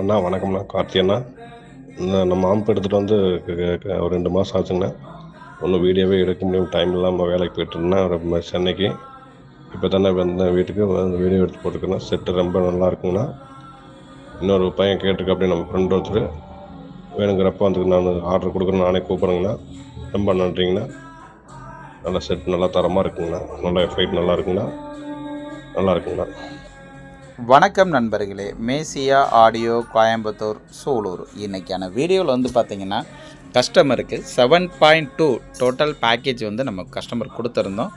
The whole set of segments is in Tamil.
அண்ணா வணக்கம்ண்ணா, கார்த்தி அண்ணா. நம்ம ஆம்ப் எடுத்துகிட்டு வந்து ஒரு 2 மாதம் ஆச்சுங்கண்ணா. ஒன்றும் வீடியோவே எடுக்க முடியும், டைம் இல்லாமல் வேலைக்கு போய்ட்டுருந்தேன் சென்னைக்கு. இப்போ தானே வந்தேன் வீட்டுக்கு, வந்து வீடியோ எடுத்து போட்டுருக்கேண்ணா. செட்டு ரொம்ப நல்லா இருக்குங்கண்ணா. இன்னொரு பையன் கேட்டிருக்க அப்படியே நம்ம ஃப்ரெண்ட் ஒருத்தர் வேணுங்கிறப்ப வந்து நான் ஆர்டர் கொடுக்குறேன், நானே கூப்பிட்றேங்கண்ணா. ரொம்ப நன்றிங்கண்ணா. நல்லா செட் நல்லா தரமாக இருக்குங்கண்ணா. நல்லா எஃபெக்ட் நல்லா இருக்குங்கண்ணா. நல்லா இருக்குங்கண்ணா. வணக்கம் நண்பர்களே, மேசியா ஆடியோ கோயம்புத்தூர் சூலூர். இன்றைக்கான வீடியோவில் வந்து பார்த்திங்கன்னா கஸ்டமருக்கு 7.2 டோட்டல் பேக்கேஜ் வந்து நம்ம கஸ்டமர் கொடுத்துருந்தோம்.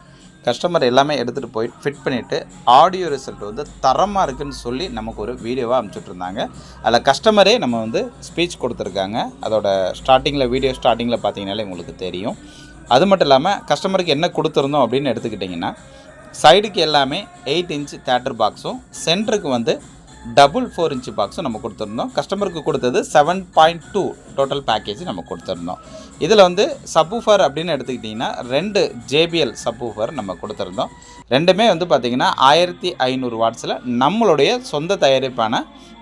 கஸ்டமர் எல்லாமே எடுத்துகிட்டு போய் ஃபிட் பண்ணிவிட்டு ஆடியோ ரிசல்ட் வந்து தரமாக இருக்குதுன்னு சொல்லி நமக்கு ஒரு வீடியோவாக அனுப்பிச்சுட்ருந்தாங்க. அதில் கஸ்டமரே நம்ம வந்து ஸ்பீச் கொடுத்துருக்காங்க. அதோட வீடியோ ஸ்டார்டிங்கில் பார்த்தீங்கன்னாலே உங்களுக்கு தெரியும். அது மட்டும் இல்லாமல் கஸ்டமருக்கு என்ன கொடுத்துருந்தோம் அப்படின்னு எடுத்துக்கிட்டிங்கன்னா, சைடுக்கு எல்லாமே 8 இன்ச் தேட்டர் பாக்ஸும் சென்டருக்கு வந்து டபுள் 4 இன்ச் பாக்ஸும் நம்ம கொடுத்துருந்தோம். கஸ்டமருக்கு கொடுத்தது 7.2 டோட்டல் பேக்கேஜ் நம்ம கொடுத்துருந்தோம். இதில் வந்து சப்வூஃபர் அப்படின்னு எடுத்துக்கிட்டிங்கன்னா 2 JBL சப்வூஃபர் நம்ம கொடுத்துருந்தோம். ரெண்டுமே வந்து பார்த்திங்கன்னா 1500 வாட்ஸில் நம்மளுடைய சொந்த தயாரிப்பான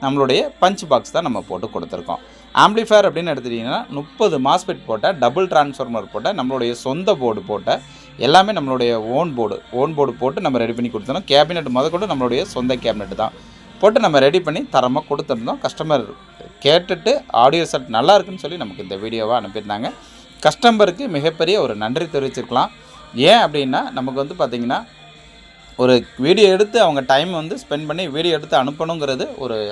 நம்மளுடைய பஞ்ச் பாக்ஸ் தான் நம்ம போட்டு கொடுத்துருக்கோம். ஆம்ப்ளிஃபயர் அப்படின்னு எடுத்துக்கிட்டிங்கன்னா 30 மாஸ்பெட் போட்ட டபுள் டிரான்ஸ்ஃபார்மர் போட்ட நம்மளுடைய சொந்த போர்டு போட்ட எல்லாமே நம்மளுடைய ஓன் போர்டு போட்டு நம்ம ரெடி பண்ணி கொடுத்துருந்தோம். கேபினெட் முதற்கொண்டு நம்மளுடைய சொந்த கேபினெட் தான் போட்டு நம்ம ரெடி பண்ணி தரமாக கொடுத்துருந்தோம். கஸ்டமர் கேட்டுட்டு ஆடியோ செட் நல்லா இருக்குன்னு சொல்லி நமக்கு இந்த வீடியோவை அனுப்பியிருந்தாங்க. கஸ்டமருக்கு மிகப்பெரிய ஒரு நன்றி தெரிவிச்சிருக்கலாம். ஏன் அப்படின்னா, நமக்கு வந்து பார்த்திங்கன்னா ஒரு வீடியோ எடுத்து அவங்க டைம் வந்து ஸ்பெண்ட் பண்ணி வீடியோ எடுத்து அனுப்பணுங்கிறது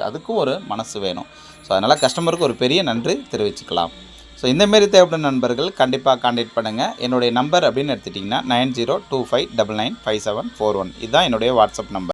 அதுக்கும் ஒரு மனசு வேணும். ஸோ அதனால் கஸ்டமருக்கு ஒரு பெரிய நன்றி தெரிவிச்சுக்கலாம். ஸோ இந்தமாரி தேவைப்படும் நண்பர்கள் கண்டிப்பாக கான்டாக்ட் பண்ணுங்கள். என்னுடைய நம்பர் அப்படின்னு எடுத்துட்டிங்கன்னா 9025995741. இதுதான் என்னுடைய வாட்ஸ்அப் நம்பர்.